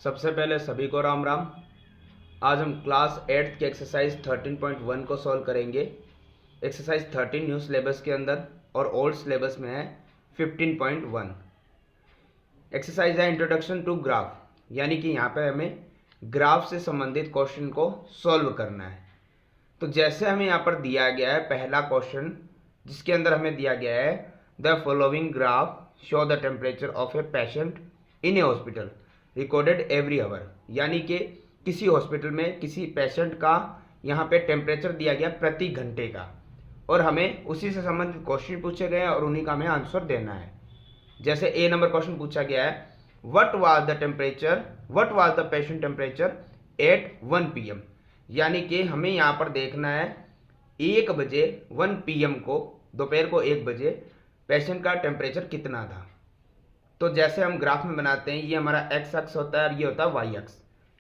सबसे पहले सभी को राम राम। आज हम क्लास 8th की एक्सरसाइज 13.1 को सॉल्व करेंगे। एक्सरसाइज 13 न्यू सिलेबस के अंदर और ओल्ड सिलेबस में है 15.1। एक्सरसाइज है इंट्रोडक्शन टू ग्राफ, यानी कि यहाँ पे हमें ग्राफ से संबंधित क्वेश्चन को सॉल्व करना है। तो जैसे हमें यहाँ पर दिया गया है पहला क्वेश्चन, जिसके अंदर हमें दिया गया है the following graph show the temperature of a patient in A hospital recorded every hour, यानी कि किसी हॉस्पिटल में किसी पेशेंट का यहाँ पे टेम्परेचर दिया गया प्रति घंटे का, और हमें उसी से संबंधित क्वेश्चन पूछे गए हैं और उन्हीं का हमें आंसर देना है। जैसे ए नंबर क्वेश्चन पूछा गया है what was the patient temperature at 1 PM, यानी कि हमें यहाँ पर देखना है 1 बजे 1 PM को, दोपहर को 1 बजे पेशेंट का टेम्परेचर कितना था। तो जैसे हम ग्राफ में बनाते हैं, ये हमारा एक्स अक्ष होता है और ये होता है वाई अक्ष।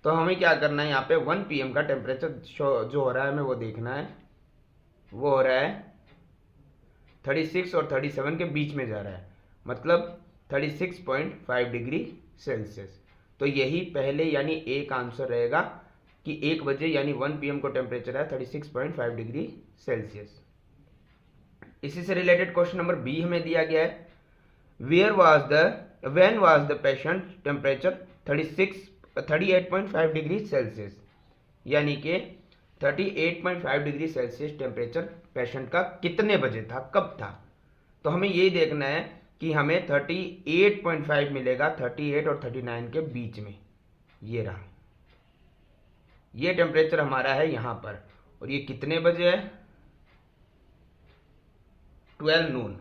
तो हमें क्या करना है, यहाँ पे 1 PM का टेम्परेचर जो हो रहा है हमें वो देखना है। वो हो रहा है 36 और 37 के बीच में जा रहा है, मतलब 36.5 डिग्री सेल्सियस। तो यही पहले यानी ए का आंसर रहेगा कि 1 बजे यानी 1 PM को टेम्परेचर है 36.5 डिग्री सेल्सियस। इसी से रिलेटेड क्वेश्चन नंबर बी हमें दिया गया है when was the patient temperature 38.5 degree Celsius, यानी कि 38.5 डिग्री सेल्सियस टेम्परेचर पेशेंट का कितने बजे था, कब था। तो हमें यही देखना है कि हमें 38.5 मिलेगा 38 और 39 के बीच में, ये रहा। ये टेम्परेचर हमारा है यहाँ पर, और ये कितने बजे है, 12 नून,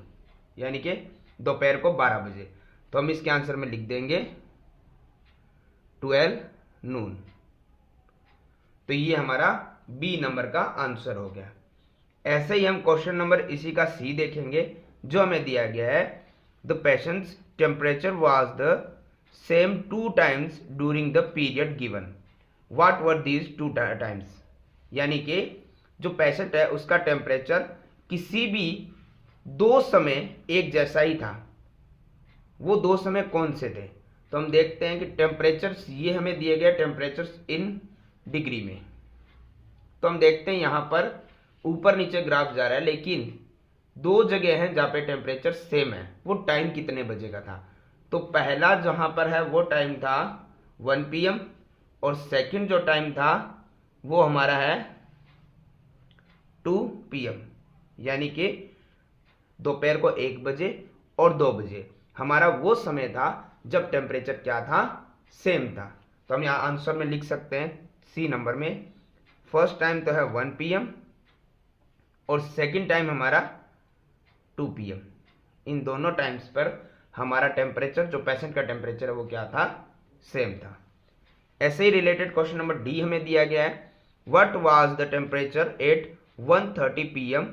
यानी कि दोपहर को 12 बजे। तो हम इसके आंसर में लिख देंगे 12 नून। तो ये हमारा बी नंबर का आंसर हो गया। ऐसे ही हम क्वेश्चन नंबर इसी का सी देखेंगे, जो हमें दिया गया है the patients temperature was the same 2 times during the period given, what were these 2 times, यानी कि जो पेशेंट है उसका टेम्परेचर किसी भी 2 समय एक जैसा ही था। वो 2 समय कौन से थे, तो हम देखते हैं कि टेम्परेचर्स ये हमें दिए गए टेम्परेचर्स इन डिग्री में। तो हम देखते हैं यहाँ पर ऊपर नीचे ग्राफ जा रहा है, लेकिन 2 जगह हैं जहाँ पे टेम्परेचर सेम है। वो टाइम कितने बजे का था, तो पहला जहाँ पर है वो टाइम था 1 PM, और सेकंड जो टाइम था वो हमारा है 2 PM, यानी कि दोपहर को 1 बजे और 2 बजे हमारा वो समय था जब टेम्परेचर क्या था, सेम था। तो हम यहाँ आंसर में लिख सकते हैं सी नंबर में फर्स्ट टाइम तो है 1 PM और सेकंड टाइम हमारा 2 PM। इन दोनों टाइम्स पर हमारा टेम्परेचर, जो पेशेंट का टेम्परेचर है वो क्या था, सेम था। ऐसे ही रिलेटेड क्वेश्चन नंबर डी हमें दिया गया है what was the temperature at 1:30 PM,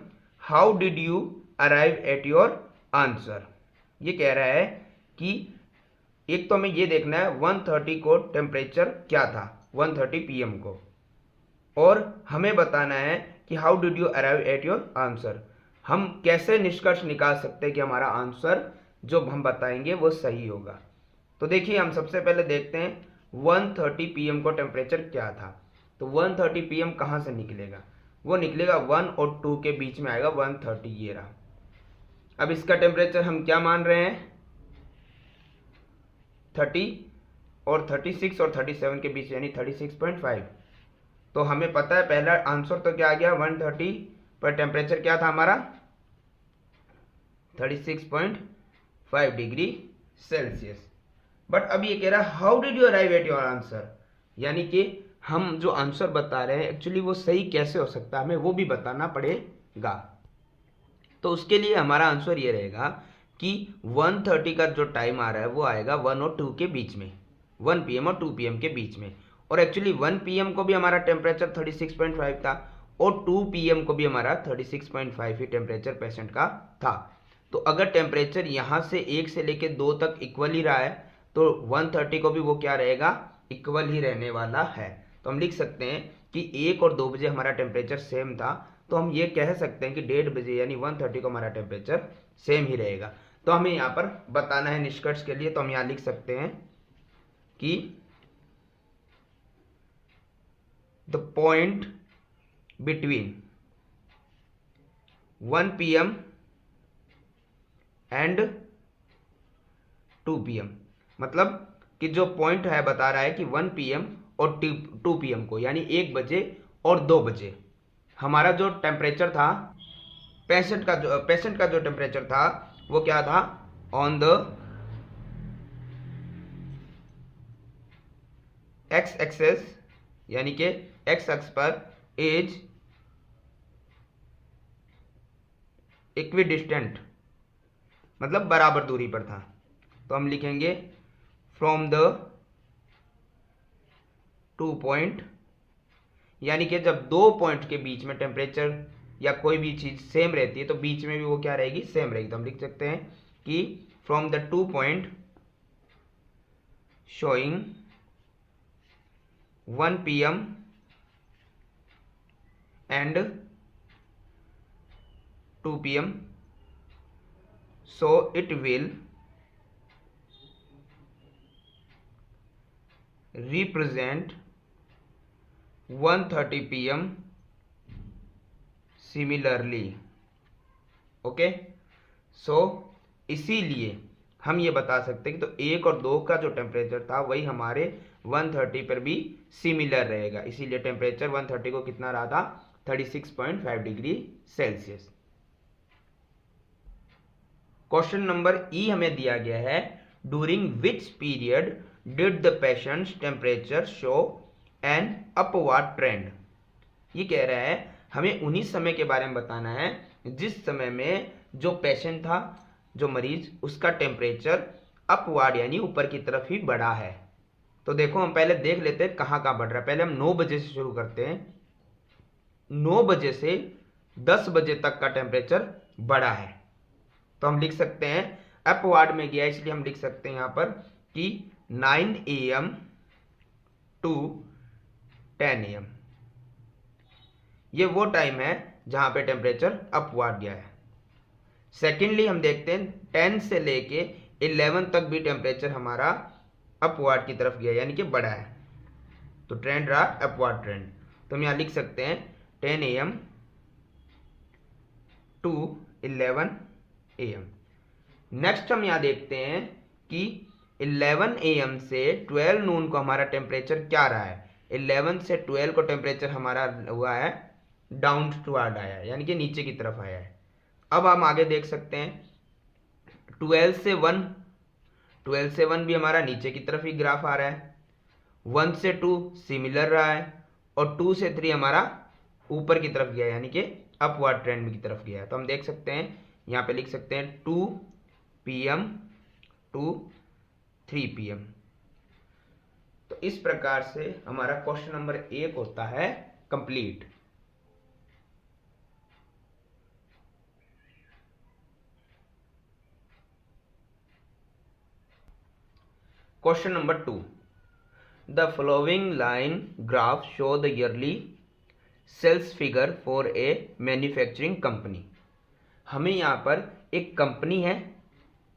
how did you arrive at your answer. ये कह रहा है कि एक तो हमें ये देखना है 1:30 को टेम्परेचर क्या था 1:30 PM को, और हमें बताना है कि how did you arrive at your answer. हम कैसे निष्कर्ष निकाल सकते हैं कि हमारा आंसर जो हम बताएंगे वो सही होगा। तो देखिए हम सबसे पहले देखते हैं 1:30 PM को टेम्परेचर क्या था। तो 1:30 PM कहाँ से निकलेगा, वो निकलेगा 1 और 2 के बीच में आएगा 1:30, ये रहा। अब इसका टेम्परेचर हम क्या मान रहे हैं, 30 और 36 और 37 के बीच, यानी 36.5। तो हमें पता है पहला आंसर तो क्या आ गया, 1:30 पर टेम्परेचर क्या था हमारा 36.5 डिग्री सेल्सियस। बट अब ये कह रहा है how did you arrive at your answer, यानी कि हम जो आंसर बता रहे हैं एक्चुअली वो सही कैसे हो सकता है, हमें वो भी बताना पड़ेगा। तो उसके लिए हमारा आंसर ये रहेगा कि 1:30 का जो टाइम आ रहा है वो आएगा 1 और 2 के बीच में, 1 PM और 2 PM के बीच में। और एक्चुअली 1 PM को भी हमारा टेम्परेचर 36.5 था और 2 PM को भी हमारा 36.5 ही टेम्परेचर पेशेंट का था। तो अगर टेम्परेचर यहाँ से 1 से लेके 2 तक इक्वल ही रहा है, तो 1:30 को भी वो क्या रहेगा, इक्वल ही रहने वाला है। तो हम लिख सकते हैं कि 1 और 2 बजे हमारा टेम्परेचर सेम था, तो हम ये कह सकते हैं कि 1:30 बजे यानी 1:30 को हमारा टेम्परेचर सेम ही रहेगा। तो हमें यहाँ पर बताना है निष्कर्ष के लिए, तो हम यहाँ लिख सकते हैं कि the point between 1 PM and 2 PM। मतलब कि जो पॉइंट है बता रहा है कि 1 PM और 2 PM को, यानी 1 बजे और 2 बजे हमारा जो टेम्परेचर था, पेशेंट का जो टेम्परेचर था वो क्या था, ऑन द एक्स एक्सेस, यानी कि एक्स अक्ष पर एज इक्विडिस्टेंट, मतलब बराबर दूरी पर था। तो हम लिखेंगे फ्रॉम द 2 पॉइंट, यानी कि जब 2 पॉइंट के बीच में टेम्परेचर या कोई भी चीज सेम रहती है तो बीच में भी वो क्या रहेगी, सेम रहेगी। तो हम लिख सकते हैं कि from the 2 point showing 1 PM and 2 PM, so it will represent 1:30 PM similarly। Okay, so इसीलिए हम ये बता सकते हैं कि तो 1 और 2 का जो टेम्परेचर था वही हमारे 1:30 पर भी सिमिलर रहेगा। इसीलिए टेम्परेचर 1:30 को कितना रहा था, 36.5 डिग्री सेल्सियस। क्वेश्चन नंबर ई हमें दिया गया है, during which period did the patients temperature show an upward trend. ये कह रहा है हमें उन्हीं समय के बारे में बताना है जिस समय में जो पेशेंट था, जो मरीज, उसका टेम्परेचर अपवर्ड यानी ऊपर की तरफ ही बढ़ा है। तो देखो हम पहले देख लेते हैं कहाँ कहाँ बढ़ रहा है। पहले हम 9 बजे से शुरू करते हैं। 9 बजे से 10 बजे तक का टेम्परेचर बढ़ा है। तो हम लिख सकते हैं अपवर्ड में गया, इसलिए हम लिख सकते हैं यहां पर कि 9 AM टू 10 AM, ये वो टाइम है जहां पे टेम्परेचर अपवर्ड गया है। सेकेंडली हम देखते हैं 10 से लेके 11 तक भी टेम्परेचर हमारा अपवर्ड की तरफ गया, यानी कि बढ़ा है। तो ट्रेंड रहा अपवर्ड ट्रेंड। तो हम यहां लिख सकते हैं 10 AM टू 11 AM। नेक्स्ट हम यहां देखते हैं कि 11 AM से 12 नून को हमारा टेम्परेचर क्या रहा है। 11 से 12 को टेम्परेचर हमारा हुआ है डाउनवर्ड आया है, यानी कि नीचे की तरफ आया है। अब हम आगे देख सकते हैं 12 से 1 भी हमारा नीचे की तरफ ही ग्राफ आ रहा है। 1 से 2 सिमिलर रहा है और 2 से 3 हमारा ऊपर की तरफ गया है, यानी कि अपवर्ड ट्रेंड की तरफ गया है। तो हम देख सकते हैं यहाँ पे लिख सकते हैं 2 PM टू 3 PM। तो इस प्रकार से हमारा क्वेश्चन नंबर 1 होता है complete. Question number 2, the following line graph show the yearly sales figure for a manufacturing company. हमें यहाँ पर एक कंपनी है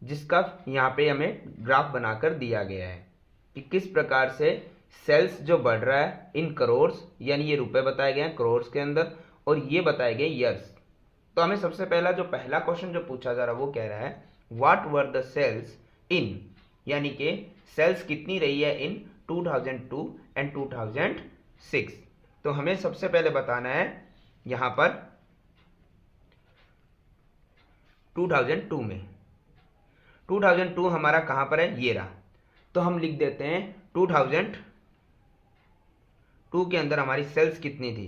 जिसका यहाँ पे हमें ग्राफ बनाकर दिया गया है कि किस प्रकार से सेल्स जो बढ़ रहा है इन करोर्स, यानी ये रुपए बताए गए हैं करोर्स के अंदर, और ये बताए गए ईयर्स। तो हमें सबसे पहला जो पहला क्वेश्चन जो पूछा जा रहा है वो कह रहा है व्हाट वर द सेल्स इन, यानी कि सेल्स कितनी रही है इन 2002 एंड 2006। तो हमें सबसे पहले बताना है यहां पर 2002 में। 2002 हमारा कहां पर है, ये रहा। तो हम लिख देते हैं 2002 के अंदर हमारी सेल्स कितनी थी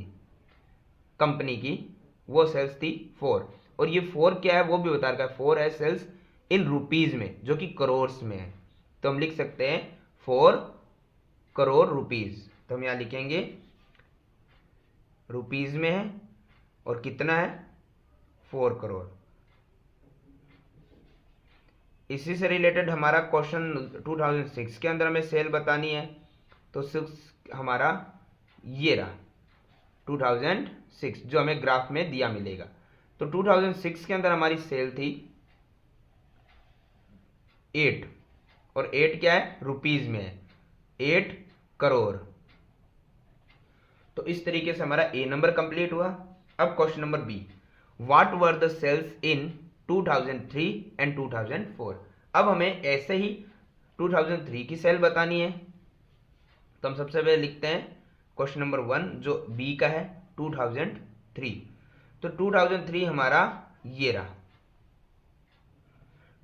कंपनी की, वो सेल्स थी 4। और ये 4 क्या है वो भी बता रखा है, 4 है सेल्स इन रुपीज में, जो कि करोर्स में है। तो हम लिख सकते हैं 4 करोड़ रुपीज। तो हम यहां लिखेंगे रुपीज में है और कितना है 4 करोड़। इसी से रिलेटेड हमारा क्वेश्चन 2006 के अंदर हमें सेल बतानी है। तो 6 हमारा ये रहा 2006, जो हमें ग्राफ में दिया मिलेगा। तो 2006 के अंदर हमारी सेल थी 8, और 8 क्या है रुपीज में है, 8 करोड़। तो इस तरीके से हमारा ए नंबर कंप्लीट हुआ। अब question number B, what were the sales in 2003 and 2004। अब हमें ऐसे ही 2003 की सेल बतानी है, तो हम सबसे पहले लिखते हैं क्वेश्चन नंबर 1 जो बी का है 2003। तो 2003 हमारा ये रहा।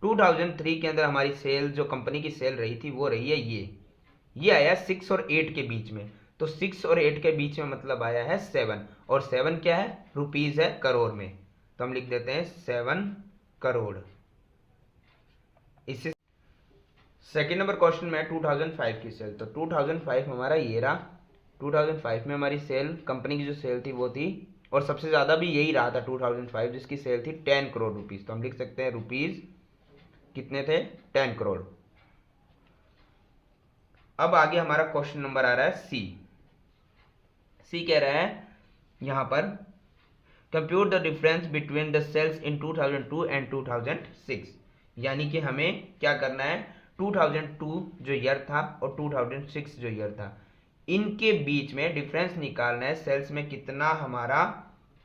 2003 के अंदर हमारी सेल, जो कंपनी की सेल रही थी वो रही है ये आया 6 और 8 के बीच में। तो 6 और 8 के बीच में मतलब आया है 7, और 7 क्या है, रुपीज है, करोड़ में, तो हम लिख देते हैं 7 करोड़। इसी सेकेंड नंबर क्वेश्चन में 2005 की सेल, तो 2005 हमारा ये रहा। 2005 में हमारी सेल, कंपनी की जो सेल थी वो थी, और सबसे ज्यादा भी यही रहा था 2005, जिसकी सेल थी 10 करोड़ रुपीज। तो हम लिख सकते हैं रुपीज कितने थे, 10 करोड़। अब आगे हमारा क्वेश्चन नंबर आ रहा है सी कह रहा है यहां पर compute the difference between the sales in 2002 and 2006। यानी कि हमें क्या करना है, 2002 जो ईयर था और 2006 जो ईयर था, इनके बीच में डिफरेंस निकालना है। सेल्स में कितना हमारा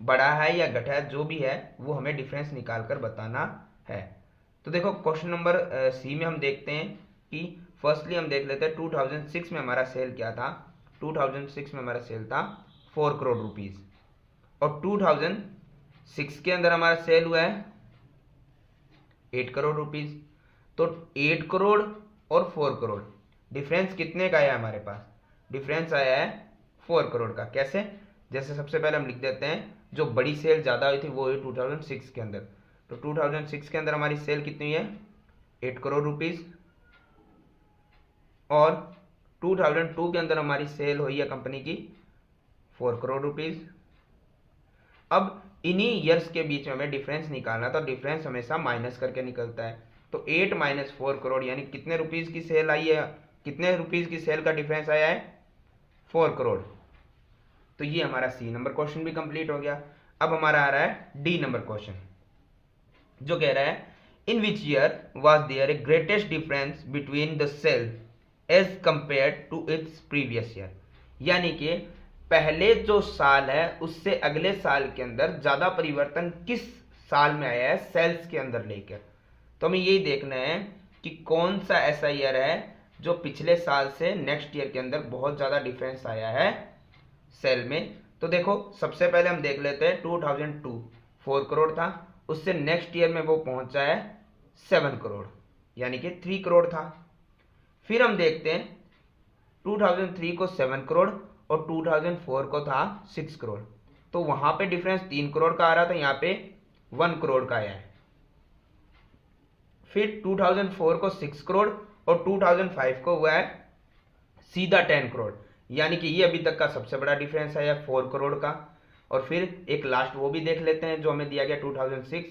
बढ़ा है या घटा है, जो भी है वो हमें डिफरेंस निकाल कर बताना है। तो देखो क्वेश्चन नंबर सी में हम देखते हैं कि फर्स्टली हम देख लेते हैं 2006 में हमारा सेल क्या था। 2006 में हमारा सेल था 4 करोड़ रुपीज, और 2006 के अंदर हमारा सेल हुआ है 8 करोड़ रुपीज। तो 8 करोड़ और 4 करोड़ डिफरेंस कितने का आया हमारे पास, डिफरेंस आया है 4 करोड़ का। कैसे, जैसे सबसे पहले हम लिख देते हैं जो बड़ी सेल ज्यादा हुई थी वो हुई 2006 के अंदर। तो 2006 के अंदर हमारी सेल कितनी है, 8 करोड़ रुपीज, और 2002 के अंदर हमारी सेल हुई है कंपनी की 4 करोड़ रुपीज। अब इन्हीं ईयर्स के बीच में हमें डिफरेंस निकालना, तो डिफरेंस हमेशा माइनस करके निकलता है। तो 8 माइनस 4 करोड़ यानी कितने रुपीज की सेल आई है, कितने रुपीज की सेल का डिफरेंस आया है, 4 करोड़। तो ये हमारा सी नंबर क्वेश्चन भी कंप्लीट हो गया। अब हमारा आ रहा है डी नंबर क्वेश्चन, जो कह रहा है in which year was there a greatest difference between the sale as compare to its previous year. यानी कि पहले जो साल है उससे अगले साल के अंदर ज्यादा परिवर्तन किस साल में आया है सेल्स के अंदर लेकर। तो हमें यही देखना है कि कौन सा ऐसा ईयर है जो पिछले साल से नेक्स्ट ईयर के अंदर बहुत ज्यादा डिफरेंस आया है सेल में। तो देखो सबसे पहले हम देख लेते हैं 2002 4 करोड़ था, उससे नेक्स्ट ईयर में वो पहुंचा है 7 करोड़ यानी कि 3 करोड़ था। फिर हम देखते हैं 2003 को 7 करोड़ और 2004 को था 6 करोड़, तो वहां पे डिफरेंस 3 करोड़ का आ रहा था, यहाँ पे 1 करोड़ का आया है। फिर 2004 को 6 करोड़ और 2005 को हुआ है सीधा 10 करोड़, यानी कि ये अभी तक का सबसे बड़ा डिफरेंस है 4 करोड़ का। और फिर एक लास्ट वो भी देख लेते हैं जो हमें दिया गया 2006,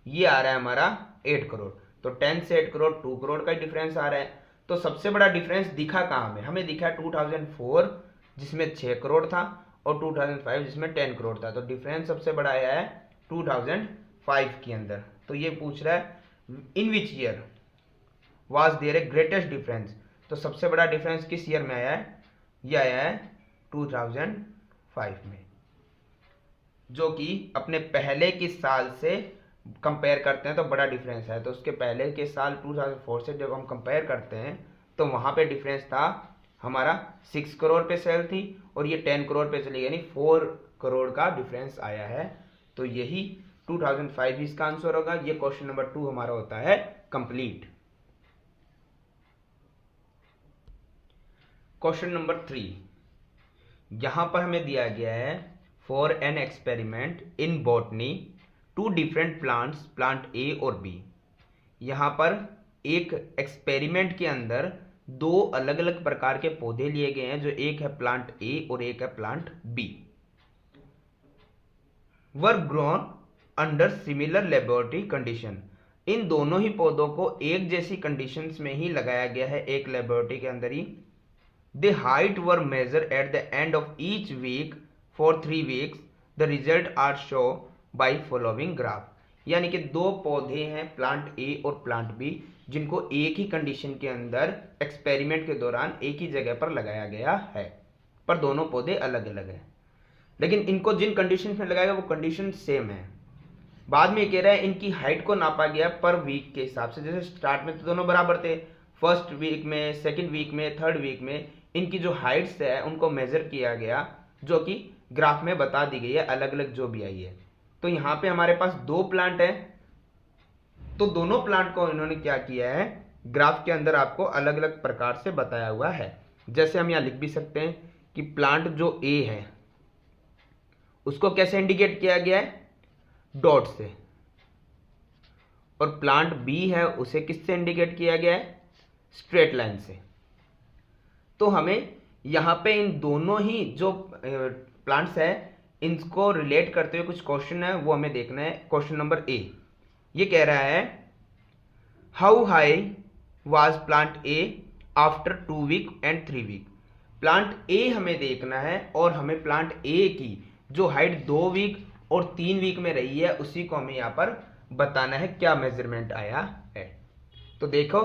ये आ रहा है हमारा 8 करोड़। तो 10 से 8 करोड़ 2 करोड़ का डिफरेंस आ रहा है। तो सबसे बड़ा डिफरेंस दिखा कहाँ हमें, हमें दिखा 2004 जिसमें 6 करोड़ था और 2005 जिसमें 10 करोड़ था। तो डिफरेंस सबसे बड़ा आया है 2005 के अंदर। तो ये पूछ रहा है in which year was there a greatest difference, तो सबसे बड़ा डिफरेंस किस ईयर में आया है, ये आया है 2005 में, जो कि अपने पहले के साल से कंपेयर करते हैं तो बड़ा डिफरेंस है। तो उसके पहले के साल 2004 से जब हम कंपेयर करते हैं तो वहां पे डिफरेंस था हमारा 6 करोड़ पे सेल थी और ये 10 करोड़ पे चली, यानी 4 करोड़ का डिफरेंस आया है। तो यही 2005 इसका आंसर होगा। ये क्वेश्चन नंबर 2 हमारा होता है कंप्लीट। क्वेश्चन नंबर 3, यहां पर हमें दिया गया है for an experiment in botany 2 different plants, plant A और बी। यहां पर एक एक्सपेरिमेंट के अंदर 2 अलग अलग प्रकार के पौधे लिए गए हैं, जो एक है प्लांट ए और एक है plant B. Were grown under similar laboratory condition. इन दोनों ही पौधों को एक जैसी कंडीशंस में ही लगाया गया है, एक लेबोरेटरी के अंदर ही। The height were measured at the end of each week for 3 weeks. The result are shown by following graph. यानी कि 2 पौधे हैं प्लांट ए और प्लांट बी, जिनको एक ही कंडीशन के अंदर एक्सपेरिमेंट के दौरान एक ही जगह पर लगाया गया है, पर दोनों पौधे अलग अलग हैं। लेकिन इनको जिन कंडीशन में लगाएगा वो कंडीशन सेम है। बाद में ये कह रहा है इनकी हाइट को नापा गया पर वीक के हिसाब से। जैसे स्टार्ट में तो दोनों बराबर थे, फर्स्ट वीक में, सेकंड वीक में, थर्ड वीक में इनकी जो हाइट्स है उनको मेजर किया गया, जो कि ग्राफ में बता दी गई है अलग अलग जो भी आई है। तो यहाँ पे हमारे पास 2 प्लांट है, तो दोनों प्लांट को इन्होंने क्या किया है, ग्राफ के अंदर आपको अलग अलग प्रकार से बताया हुआ है। जैसे हम यहाँ लिख भी सकते हैं कि प्लांट जो ए है उसको कैसे इंडिकेट किया गया है, डॉट से, और प्लांट बी है उसे किससे इंडिकेट किया गया है, स्ट्रेट लाइन से। तो हमें यहाँ पे इन दोनों ही जो प्लांट्स है इनको रिलेट करते हुए कुछ क्वेश्चन है वो हमें देखना है। क्वेश्चन नंबर ए ये कह रहा है how high was plant A after 2 week and 3 week. Plant A हमें देखना है और हमें प्लांट ए की जो हाइट 2 वीक और 3 वीक में रही है उसी को हमें यहाँ पर बताना है क्या मेजरमेंट आया है। तो देखो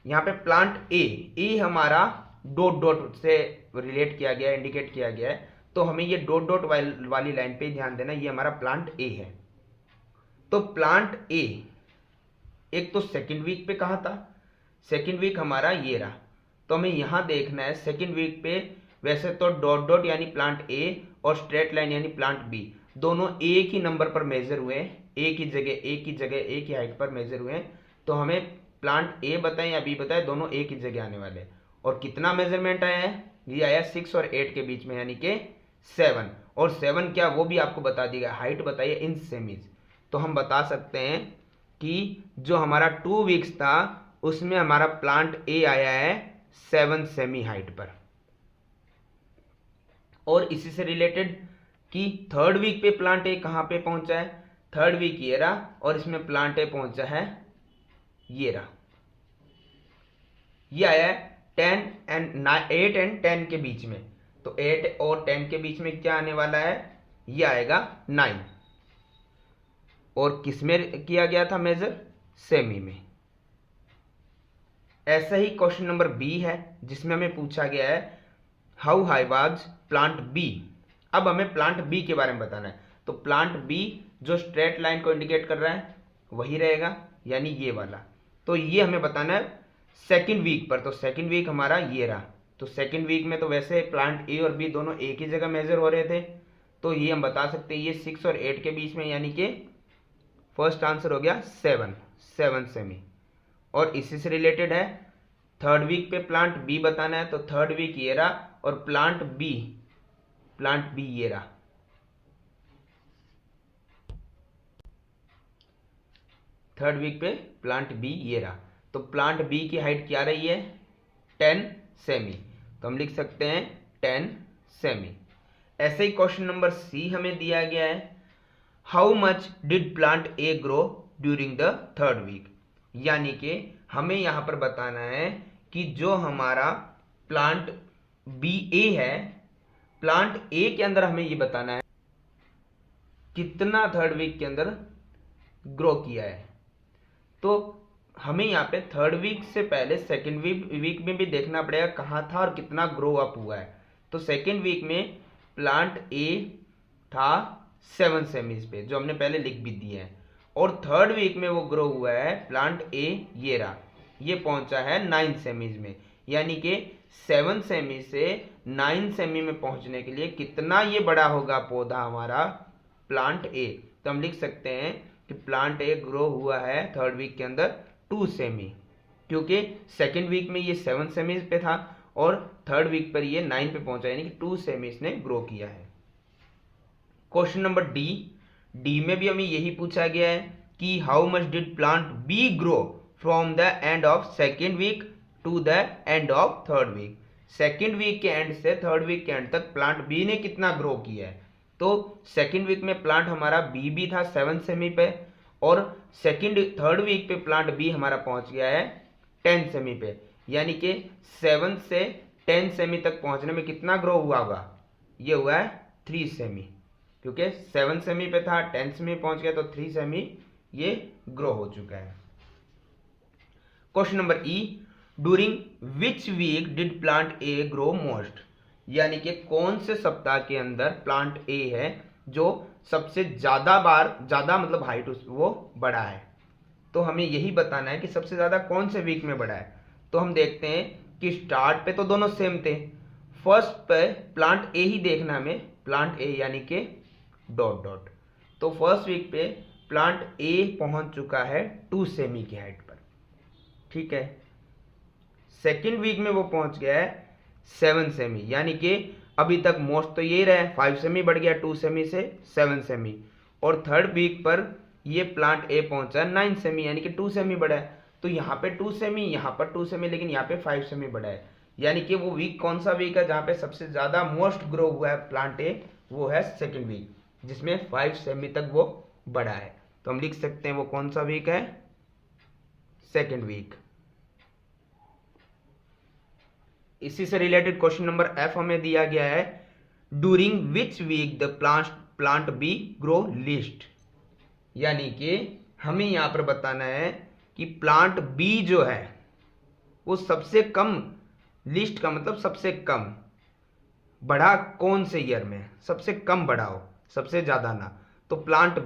यहाँ पे प्लांट ए हमारा डॉट डॉट से रिलेट किया गया है, इंडिकेट किया गया है, तो हमें ये डॉट डॉट वाली लाइन पे ध्यान देना, ये हमारा प्लांट ए है। तो प्लांट ए एक तो सेकंड वीक पे कहा था, सेकंड वीक हमारा ये रहा, तो हमें यहां देखना है सेकंड वीक पे। वैसे तो डॉट डॉट यानी प्लांट ए और स्ट्रेट लाइन यानी प्लांट बी दोनों एक ही नंबर पर मेजर हुए, एक ही जगह एक ही हाइट पर मेजर हुए, तो हमें प्लांट ए बताएं या बी बताएं दोनों एक ही जगह आने वाले। और कितना मेजरमेंट आया है, ये आया 6 और 8 के बीच में, यानी कि 7। और 7 क्या वो भी आपको बता दिया, हाइट बताइए इन सेमीज। तो हम बता सकते हैं कि जो हमारा 2 वीक्स था उसमें हमारा प्लांट ए आया है 7 सेमी हाइट पर। और इसी से रिलेटेड कि थर्ड वीक पे प्लांट ए कहां पे पहुंचा है, थर्ड वीक ये रहा और इसमें प्लांट ए पहुंचा है ये रहा, ये आया है 8 एंड 10 के बीच में। तो 8 और 10 के बीच में क्या आने वाला है, ये आएगा 9। और किस में किया गया था मेजर, सेमी में। ऐसा ही क्वेश्चन नंबर बी है जिसमें हमें पूछा गया है how high was plant B. अब हमें प्लांट बी के बारे में बताना है। तो प्लांट बी जो स्ट्रेट लाइन को इंडिकेट कर रहा है वही रहेगा, यानी ये वाला। तो ये हमें बताना है सेकंड वीक पर। तो सेकंड वीक हमारा ये रहा। तो सेकंड वीक में तो वैसे प्लांट ए और बी दोनों एक ही जगह मेजर हो रहे थे, तो ये हम बता सकते हैं ये 6 और 8 के बीच में, यानी कि फर्स्ट आंसर हो गया 7 सेमी। और इसी से रिलेटेड है थर्ड वीक पे प्लांट बी बताना है, तो थर्ड वीक ये रहा और प्लांट बी ये रहा। थर्ड वीक पे प्लांट बी ये रहा, तो प्लांट बी की हाइट क्या रही है, 10 सेमी। तो हम लिख सकते हैं 10 सेमी। ऐसे ही क्वेश्चन नंबर सी हमें दिया गया है how much did plant A grow during the third week. यानी कि हमें यहां पर बताना है कि जो हमारा प्लांट बी ए है, प्लांट ए के अंदर हमें ये बताना है कितना थर्ड वीक के अंदर ग्रो किया है। तो हमें यहाँ पे थर्ड वीक से पहले सेकेंड वीक में भी देखना पड़ेगा कहाँ था और कितना ग्रो अप हुआ है। तो सेकेंड वीक में प्लांट ए था 7 सेमीज पे, जो हमने पहले लिख भी दिया है, और थर्ड वीक में वो ग्रो हुआ है प्लांट ए ये रहा, ये पहुंचा है 9 सेमीज में। यानी कि 7 सेमी से 9 सेमी में पहुंचने के लिए कितना ये बड़ा होगा पौधा हमारा प्लांट ए। तो हम लिख सकते हैं कि प्लांट ए ग्रो हुआ है थर्ड वीक के अंदर 2 सेमी, क्योंकि सेकेंड वीक में ये 7 सेमीज पे था और थर्ड वीक पर ये 9 पे पहुंचा, यानी कि 2 सेमीज ने ग्रो किया है। क्वेश्चन नंबर डी में भी हमें यही पूछा गया है कि how much did plant B grow from the end of second week to the end of third week. Second week के एंड से थर्ड वीक के एंड तक प्लांट बी ने कितना ग्रो किया है। तो सेकेंड वीक में प्लांट हमारा बी भी था 7 सेमी पे, और थर्ड वीक पे प्लांट बी हमारा पहुंच गया है 10 सेमी पे, यानी कि 7 से 10 सेमी तक पहुंचने में कितना ग्रो हुआ होगा, ये हुआ है 3 सेमी, क्योंकि 7 सेमी पे था 10 सेमी पहुंच गया, तो 3 सेमी ये ग्रो हो चुका है। Question number E, during which week did plant A grow most. यानी कि कौन से सप्ताह के अंदर प्लांट ए है जो सबसे ज्यादा मतलब हाइट वो बढ़ा है। तो हमें यही बताना है कि सबसे ज्यादा कौन से वीक में बढ़ा है। तो हम देखते हैं कि स्टार्ट पे तो दोनों सेम थे, फर्स्ट पे प्लांट ए ही देखना हमें, प्लांट ए यानी कि डॉट डॉट। तो फर्स्ट वीक पे प्लांट ए पहुंच चुका है 2 सेमी की हाइट पर, ठीक है। सेकेंड वीक में वो पहुंच गया है 7 सेमी, यानी कि अभी तक मोस्ट तो यही रहा है, 5 सेमी बढ़ गया 2 सेमी से 7 सेमी। और थर्ड वीक पर ये प्लांट ए पहुंचा 9 सेमी, यानी कि 2 सेमी बढ़ा है। तो यहाँ पे 2 सेमी, यहाँ पर 2 सेमी, लेकिन यहाँ पे 5 सेमी बढ़ा है। यानी कि वो वीक कौन सा वीक है जहाँ पे सबसे ज्यादा मोस्ट ग्रो हुआ है प्लांट ए, वो है सेकेंड वीक, जिसमें 5 सेमी तक वो बढ़ा है। तो हम लिख सकते हैं वो कौन सा वीक है, सेकेंड वीक। इसी से रिलेटेड क्वेश्चन नंबर एफ हमें दिया गया है, during which week the plant B grow least. यानी कि हमें यहां पर बताना है कि प्लांट बी जो है वो सबसे कम, लिस्ट का मतलब सबसे कम बढ़ा कौन से ईयर में, सबसे कम बढ़ा हो, सबसे ज्यादा ना। तो प्लांट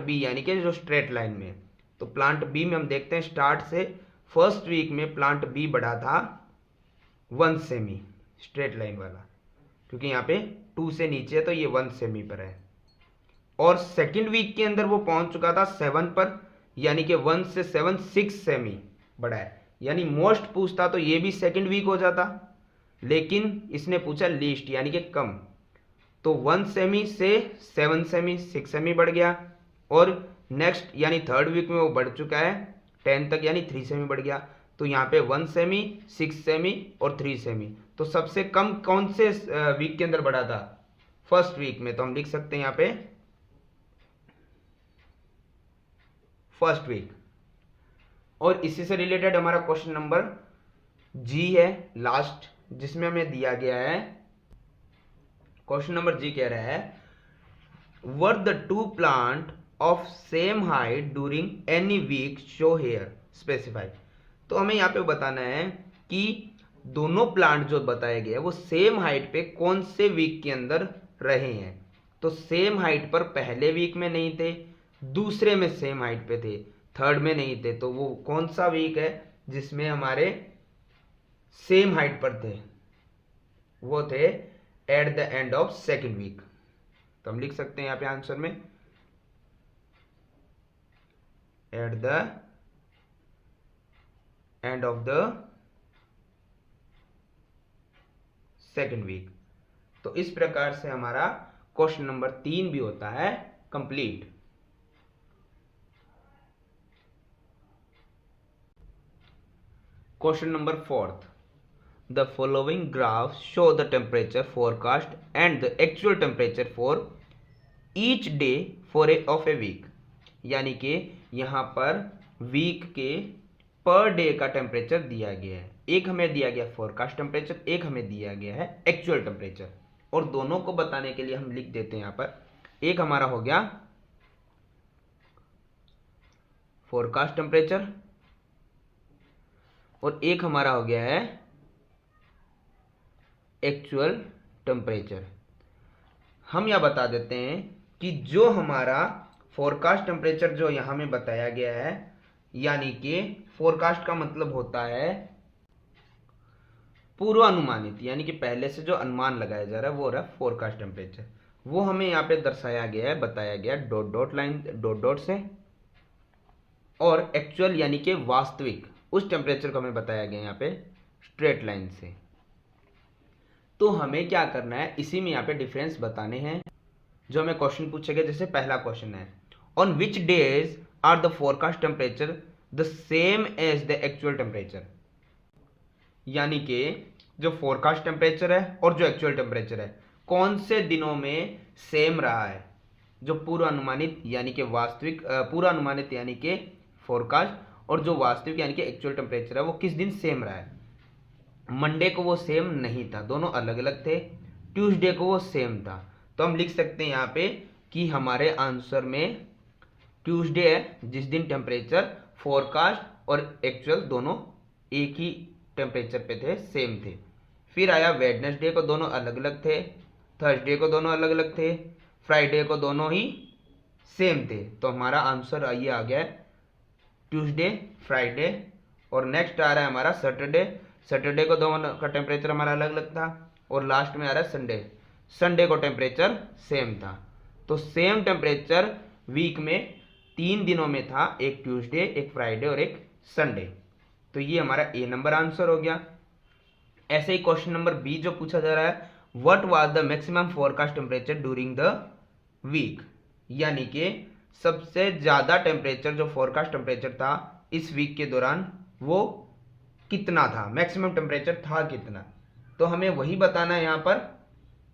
बी यानी कि जो स्ट्रेट लाइन में। तो प्लांट बी में हम देखते हैं स्टार्ट से फर्स्ट वीक में प्लांट बी बढ़ा था 1 सेमी, स्ट्रेट लाइन वाला, क्योंकि यहाँ पे 2 से नीचे है तो ये 1 सेमी पर है। और सेकेंड वीक के अंदर वो पहुंच चुका था 7 पर, यानी कि 1 से 7 6 सेमी बढ़ा है। यानी मोस्ट पूछता तो ये भी सेकेंड वीक हो जाता, लेकिन इसने पूछा लीस्ट यानी कि कम। तो 1 सेमी से 7 सेमी 6 सेमी बढ़ गया, और नेक्स्ट यानी थर्ड वीक में वो बढ़ चुका है 10 तक, यानी 3 सेमी बढ़ गया। तो यहाँ पे 1 सेमी 6 सेमी और 3 सेमी। तो सबसे कम कौन से वीक के अंदर बढ़ा था, फर्स्ट वीक में। तो हम लिख सकते हैं यहाँ पे फर्स्ट वीक। और इसी से रिलेटेड हमारा क्वेश्चन नंबर जी है लास्ट, जिसमें हमें दिया गया है, क्वेश्चन नंबर जी कह रहा है, were the two plant of same height during any week show here specify. तो हमें यहाँ पे बताना है कि दोनों प्लांट जो बताए गए वो सेम हाइट पे कौन से वीक के अंदर रहे हैं। तो सेम हाइट पर पहले वीक में नहीं थे, दूसरे में सेम हाइट पे थे, थर्ड में नहीं थे। तो वो कौन सा वीक है जिसमें हमारे सेम हाइट पर थे, वो थे at the end of second week. तो हम लिख सकते हैं यहाँ पे आंसर में at the end of the second week. तो इस प्रकार से हमारा क्वेश्चन नंबर 3 भी होता है complete. Question number 4, the following graph show the temperature forecast and the actual temperature for each day for of a week. यानी कि यहाँ पर वीक के पर डे का टेम्परेचर दिया गया है, एक हमें दिया गया फोरकास्ट टेम्परेचर, एक हमें दिया गया है एक्चुअल टेम्परेचर। और दोनों को बताने के लिए हम लिख देते हैं यहाँ पर, एक हमारा हो गया फोरकास्ट टेम्परेचर और एक हमारा हो गया है एक्चुअल टेम्परेचर। हम यह बता देते हैं कि जो हमारा फोरकास्ट टेम्परेचर जो यहां में बताया गया है, यानी कि फोरकास्ट का मतलब होता है पूर्वानुमानित, यानी कि पहले से जो अनुमान लगाया जा रहा है वो हो रहा है फोरकास्ट टेम्परेचर। वो हमें यहाँ पे दर्शाया गया है, बताया गया dot dot line, dot dot से। और एक्चुअल यानी कि वास्तविक, उस टेम्परेचर को हमें बताया गया यहाँ पे स्ट्रेट लाइन से। तो हमें क्या करना है, इसी में यहाँ पे डिफरेंस बताने हैं जो हमें क्वेश्चन पूछेगा। जैसे पहला क्वेश्चन है, on which days are the forecast temperature the same as the actual temperature. यानी कि जो फोरकास्ट टेम्परेचर है और जो एक्चुअल टेम्परेचर है कौन से दिनों में सेम रहा है। जो पूर्वानुमानित यानी कि वास्तविक, पूर्वानुमानित यानी कि फोरकास्ट, और जो वास्तविक यानी कि एक्चुअल टेम्परेचर है वो किस दिन सेम रहा है। मंडे को वो सेम नहीं था, दोनों अलग अलग थे। ट्यूसडे को वो सेम था। तो हम लिख सकते हैं यहाँ पे कि हमारे आंसर में ट्यूसडे है जिस दिन टेम्परेचर फोरकास्ट और एक्चुअल दोनों एक ही टेम्परेचर पे थे, सेम थे। फिर आया वेडनेसडे को दोनों अलग अलग थे, थर्सडे को दोनों अलग अलग थे, फ्राइडे को दोनों ही सेम थे। तो हमारा आंसर ये आ गया ट्यूसडे, फ्राइडे। और नेक्स्ट आ रहा है हमारा सैटरडे। सैटरडे को दोनों का टेम्परेचर हमारा अलग अलग था। और लास्ट में आ रहा है संडे, संडे को टेम्परेचर सेम था। तो सेम टेम्परेचर वीक में 3 दिनों में था, एक ट्यूसडे, एक फ्राइडे और एक संडे। तो ये हमारा ए नंबर आंसर हो गया। ऐसे ही क्वेश्चन नंबर बी जो पूछा जा रहा है, what was the maximum forecast temperature during the week, यानी कि सबसे ज्यादा टेम्परेचर जो फोरकास्ट टेम्परेचर था इस वीक के दौरान वो कितना था, मैक्सिमम टेम्परेचर था कितना। तो हमें वही बताना है यहाँ पर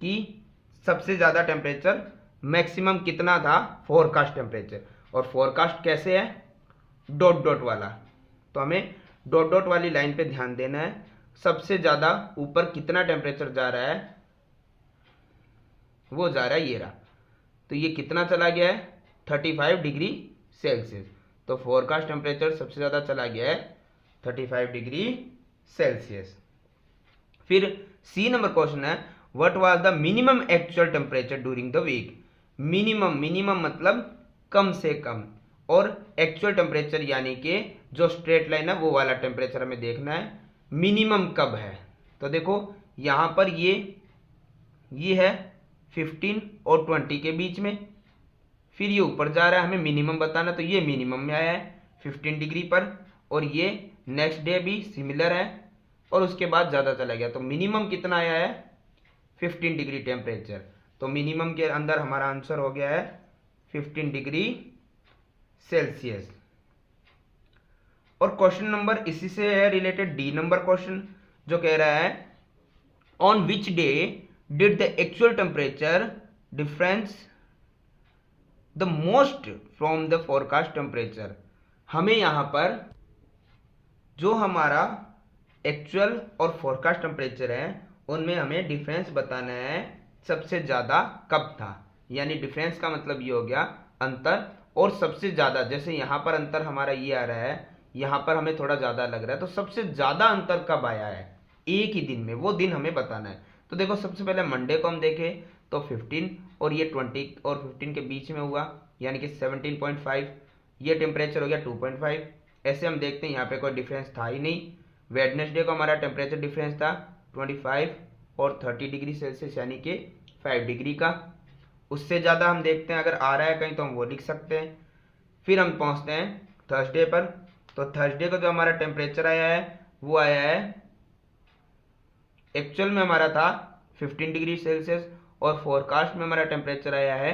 कि सबसे ज्यादा टेम्परेचर मैक्सिमम कितना था फोरकास्ट टेम्परेचर। और फोरकास्ट कैसे है, डॉट डॉट वाला। तो हमें डॉट डॉट वाली लाइन पे ध्यान देना है। सबसे ज्यादा ऊपर कितना टेम्परेचर जा रहा है, वो जा रहा है ये रहा। तो ये कितना चला गया है, 35 डिग्री सेल्सियस। तो फोरकास्ट टेम्परेचर सबसे ज्यादा चला गया है 35 डिग्री सेल्सियस। फिर सी नंबर क्वेश्चन है, what was the minimum actual temperature during the week. Minimum, minimum मतलब कम से कम, और एक्चुअल टेम्परेचर यानी कि जो स्ट्रेट लाइन है वो वाला टेम्परेचर हमें देखना है मिनिमम कब है। तो देखो यहां पर ये है 15 और 20 के बीच में, फिर ये ऊपर जा रहा है, हमें मिनिमम बताना। तो ये मिनिमम में आया है 15 डिग्री पर, और ये नेक्स्ट डे भी सिमिलर है, और उसके बाद ज़्यादा चला गया। तो मिनिमम कितना आया है 15 डिग्री टेम्परेचर। तो मिनिमम के अंदर हमारा आंसर हो गया है 15 डिग्री सेल्सियस। और क्वेश्चन नंबर इसी से है रिलेटेड डी नंबर क्वेश्चन, जो कह रहा है on which day did the actual temperature difference the most from the forecast temperature. हमें यहां पर जो हमारा एक्चुअल और फोरकास्ट टेम्परेचर है उनमें हमें डिफरेंस बताना है सबसे ज्यादा कब था। यानी डिफरेंस का मतलब ये हो गया अंतर, और सबसे ज्यादा, जैसे यहां पर अंतर हमारा ये आ रहा है, यहां पर हमें थोड़ा ज्यादा लग रहा है, तो सबसे ज्यादा अंतर कब आया है एक ही दिन में, वो दिन हमें बताना है। तो देखो सबसे पहले मंडे को हम देखें तो 15 और ये 20 और 15 के बीच में हुआ, यानी कि 17.5, ये टेम्परेचर हो गया 2.5। ऐसे हम देखते हैं यहाँ पे कोई डिफरेंस था ही नहीं। वेडनेसडे को हमारा टेम्परेचर डिफरेंस था 25 और 30 डिग्री सेल्सियस, यानी कि 5 डिग्री का। उससे ज़्यादा हम देखते हैं अगर आ रहा है कहीं तो हम वो लिख सकते हैं। फिर हम पहुँचते हैं थर्सडे पर। तो थर्सडे को जो हमारा टेम्परेचर आया है वो आया है, एक्चुअल में हमारा था 15 डिग्री सेल्सियस, और फोरकास्ट में हमारा टेम्परेचर आया है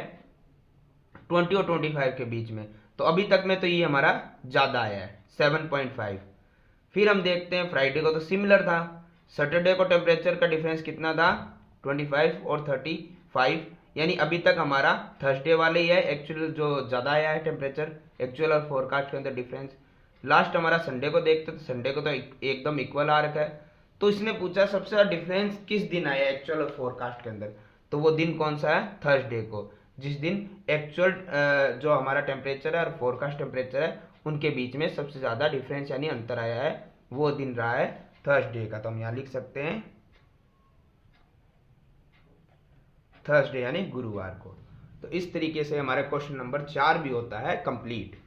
20 और 25 के बीच में। तो अभी तक में तो ये हमारा ज़्यादा आया है 7.5। फिर हम देखते हैं फ्राइडे को तो सिमिलर था। सैटरडे को टेम्परेचर का डिफरेंस कितना था 25 और 35, यानी अभी तक हमारा थर्सडे वाले ही है एक्चुअल जो ज़्यादा आया है टेम्परेचर, एक्चुअल और फोरकास्ट के अंदर डिफरेंस। लास्ट हमारा संडे को देखते तो संडे को तो एकदम इक्वल आ रखा है। तो इसने पूछा सबसे ज़्यादा डिफरेंस किस दिन आया एक्चुअल और फोरकास्ट के अंदर, तो वो दिन कौन सा है थर्सडे को, जिस दिन एक्चुअल जो हमारा टेम्परेचर है और फोरकास्ट टेम्परेचर है उनके बीच में सबसे ज़्यादा डिफरेंस यानी अंतर आया है, वो दिन रहा है थर्सडे का। तो हम यहाँ लिख सकते हैं थर्सडे यानी गुरुवार को। तो इस तरीके से हमारे क्वेश्चन नंबर 4 भी होता है कंप्लीट।